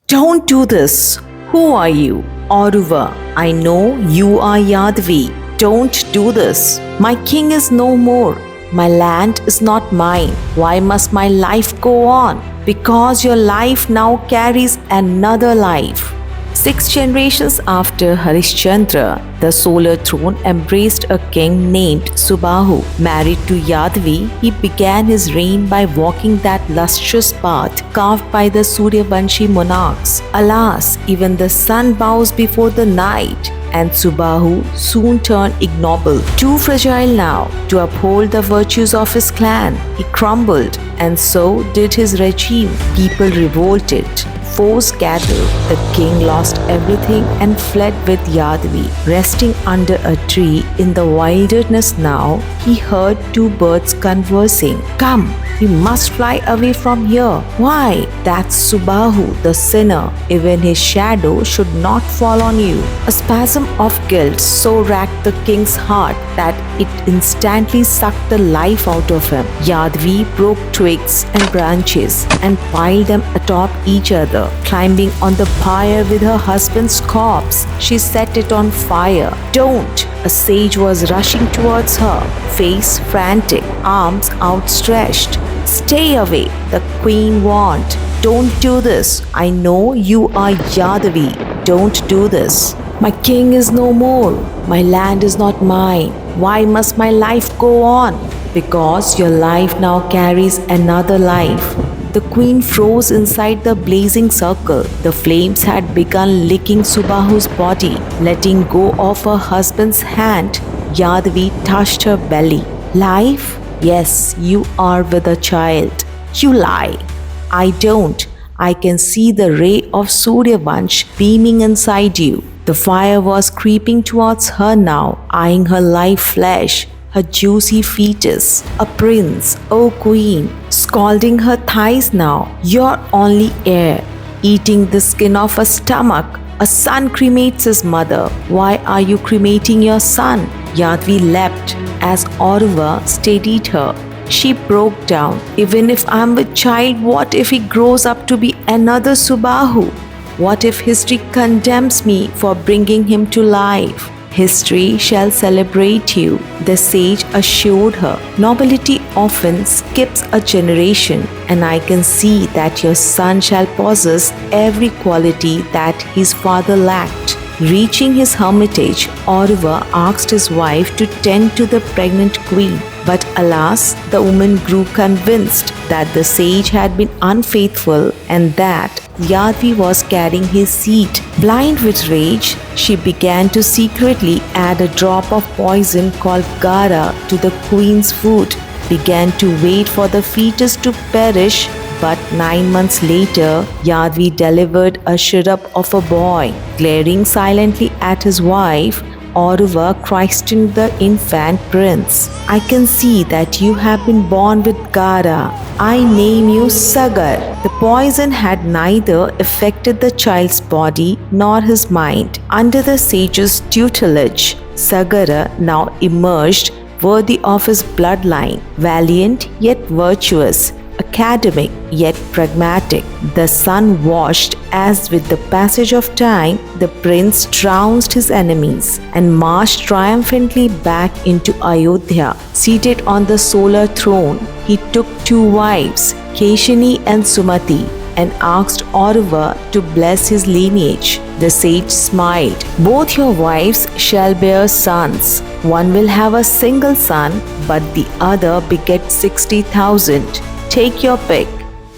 Don't do this. Who are you? Oruva, I know you are Yadvi. Don't do this. My king is no more. My land is not mine. Why must my life go on? Because your life now carries another life. 6 generations after Harishchandra, the solar throne embraced a king named Subahu. Married to Yadvi, he began his reign by walking that lustrous path carved by the Suryavanshi monarchs. Alas, even the sun bows before the night, and Subahu soon turned ignoble. Too fragile now to uphold the virtues of his clan, he crumbled, and so did his regime. People revolted. Foes gathered. The king lost everything and fled with Yadvi. Resting under a tree in the wilderness now, he heard 2 birds conversing. Come, we must fly away from here. Why? That's Subahu, the sinner. Even his shadow should not fall on you. A spasm of guilt so racked the king's heart that it instantly sucked the life out of him. Yadvi broke twigs and branches and piled them atop each other. Climbing on the pyre with her husband's corpse, she set it on fire. Don't! A sage was rushing towards her, face frantic, arms outstretched. Stay away, the queen warned. Don't do this. I know you are Yadavi. Don't do this. My king is no more. My land is not mine. Why must my life go on? Because your life now carries another life. The queen froze inside the blazing circle. The flames had begun licking Subahu's body. Letting go of her husband's hand, Yadavi touched her belly. Life? Yes, you are with a child. You lie. I don't. I can see the ray of Suryavansh beaming inside you. The fire was creeping towards her now, eyeing her live flesh, her juicy fetus. A prince, O queen, scalding her thighs now. Your only heir, eating the skin of a stomach. A son cremates his mother. Why are you cremating your son? Yadvi leapt as Oruva steadied her. She broke down. Even if I'm with child, what if he grows up to be another Subahu? What if history condemns me for bringing him to life? History shall celebrate you, the sage assured her. Nobility often skips a generation, and I can see that your son shall possess every quality that his father lacked. Reaching his hermitage, Oruva asked his wife to tend to the pregnant queen. But alas, the woman grew convinced that the sage had been unfaithful and that Yadvi was carrying his seed. Blind with rage, she began to secretly add a drop of poison called Gara to the queen's food, began to wait for the fetus to perish. But 9 months later, Yadvi delivered a syrup of a boy. Glaring silently at his wife, Oruva christened the infant prince. I can see that you have been born with Gara. I name you Sagar. The poison had neither affected the child's body nor his mind. Under the sage's tutelage, Sagara now emerged worthy of his bloodline, valiant yet virtuous, academic yet pragmatic. The sun washed as with the passage of time the prince trounced his enemies and marched triumphantly back into Ayodhya. Seated on the solar throne, he took 2 wives, Keshini and Sumati, and asked Oruva to bless his lineage. The sage smiled. Both your wives shall bear sons. One will have a single son, but the other beget 60,000. Take your pick.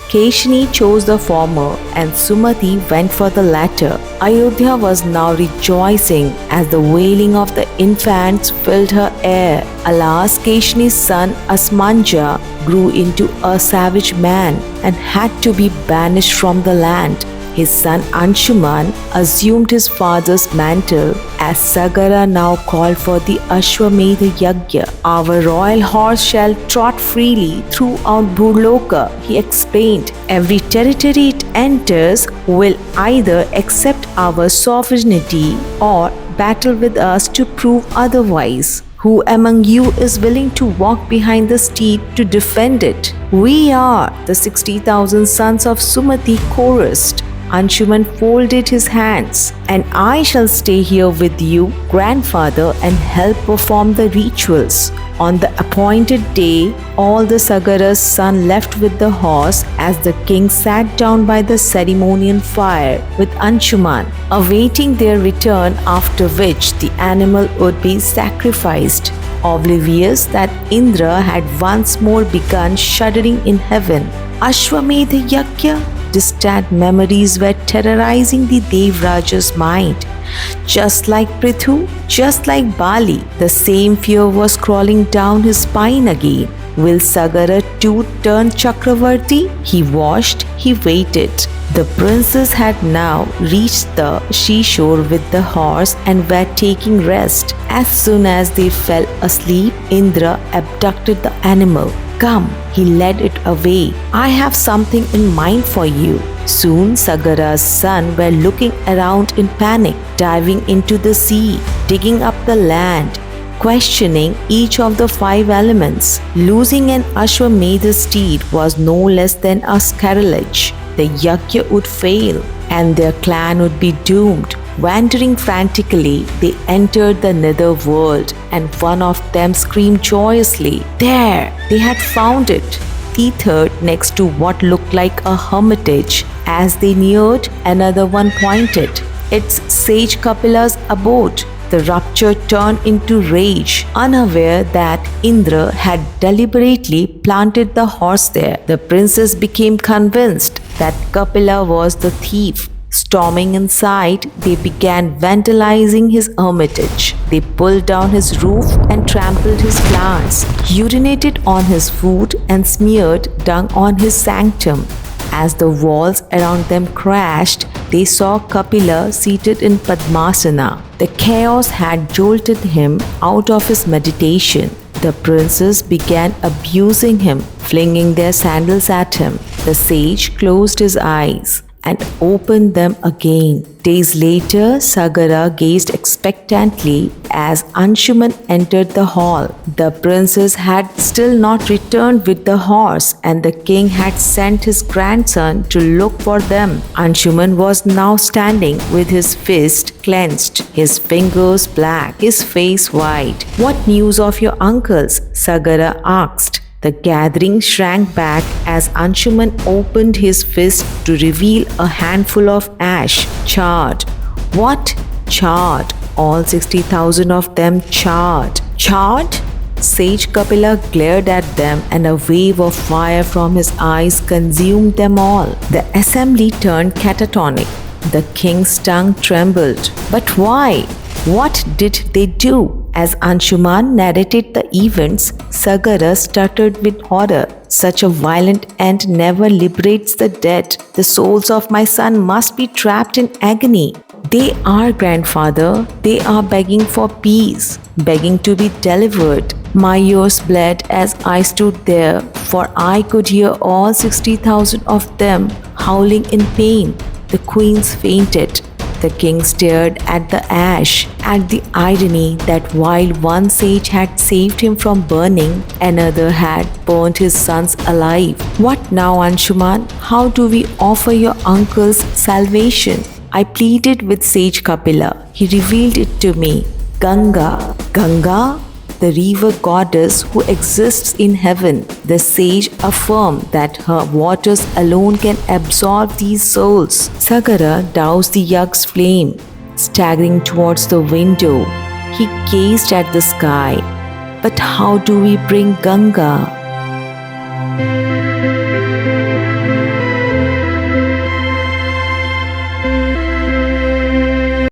Keshini chose the former and Sumati went for the latter. Ayodhya was now rejoicing as the wailing of the infants filled her air. Alas, Keshini's son Asmanja grew into a savage man and had to be banished from the land. His son Anshuman assumed his father's mantle as Sagara now called for the Ashwamedha Yagya. Our royal horse shall trot freely throughout Bhurloka, he explained. Every territory it enters will either accept our sovereignty or battle with us to prove otherwise. Who among you is willing to walk behind the steed to defend it? We are, the 60,000 sons of Sumati chorused. Anshuman folded his hands. And I shall stay here with you, grandfather, and help perform the rituals. On the appointed day, all the Sagara's son left with the horse as the king sat down by the ceremonial fire with Anshuman, awaiting their return, after which the animal would be sacrificed, oblivious that Indra had once more begun shuddering in heaven. Ashwamedha Yajna? Distant memories were terrorizing the Devraja's mind. Just like Prithu, just like Bali, the same fear was crawling down his spine again. Will Sagara too turn Chakravarti? He watched, he waited. The princes had now reached the seashore with the horse and were taking rest. As soon as they fell asleep, Indra abducted the animal. Come, he led it away. I have something in mind for you. Soon Sagara's sons were looking around in panic, diving into the sea, digging up the land, questioning each of the 5 elements. Losing an Ashwamedha steed was no less than a sacrilege. The yajna would fail, and their clan would be doomed. Wandering frantically, they entered the nether world, and one of them screamed joyously. There! They had found it! Tethered next to what looked like a hermitage. As they neared, another one pointed. It's Sage Kapila's abode. The rapture turned into rage, unaware that Indra had deliberately planted the horse there. The princes became convinced that Kapila was the thief. Storming inside, they began vandalizing his hermitage. They pulled down his roof and trampled his plants, urinated on his food and smeared dung on his sanctum. As the walls around them crashed, they saw Kapila seated in Padmasana. The chaos had jolted him out of his meditation. The princes began abusing him, flinging their sandals at him. The sage closed his eyes and opened them again. Days later, Sagara gazed expectantly as Anshuman entered the hall. The princes had still not returned with the horse, and the king had sent his grandson to look for them. Anshuman was now standing with his fist clenched, his fingers black, his face white. What news of your uncles? Sagara asked. The gathering shrank back as Anshuman opened his fist to reveal a handful of ash, charred. What? Charred. All 60,000 of them charred. Charred? Sage Kapila glared at them, and a wave of fire from his eyes consumed them all. The assembly turned catatonic. The king's tongue trembled. But why? What did they do? As Anshuman narrated the events, Sagara stuttered with horror. Such a violent end never liberates the dead. The souls of my son must be trapped in agony. They are, grandfather. They are begging for peace, begging to be delivered. My ears bled as I stood there, for I could hear all 60,000 of them howling in pain. The queens fainted. The king stared at the ash, at the irony that while one sage had saved him from burning, another had burnt his sons alive. What now, Anshuman? How do we offer your uncle's salvation? I pleaded with Sage Kapila. He revealed it to me. Ganga. Ganga? The river goddess who exists in heaven. The sage affirmed that her waters alone can absorb these souls. Sagara doused the yag's flame. Staggering towards the window, he gazed at the sky. But how do we bring Ganga?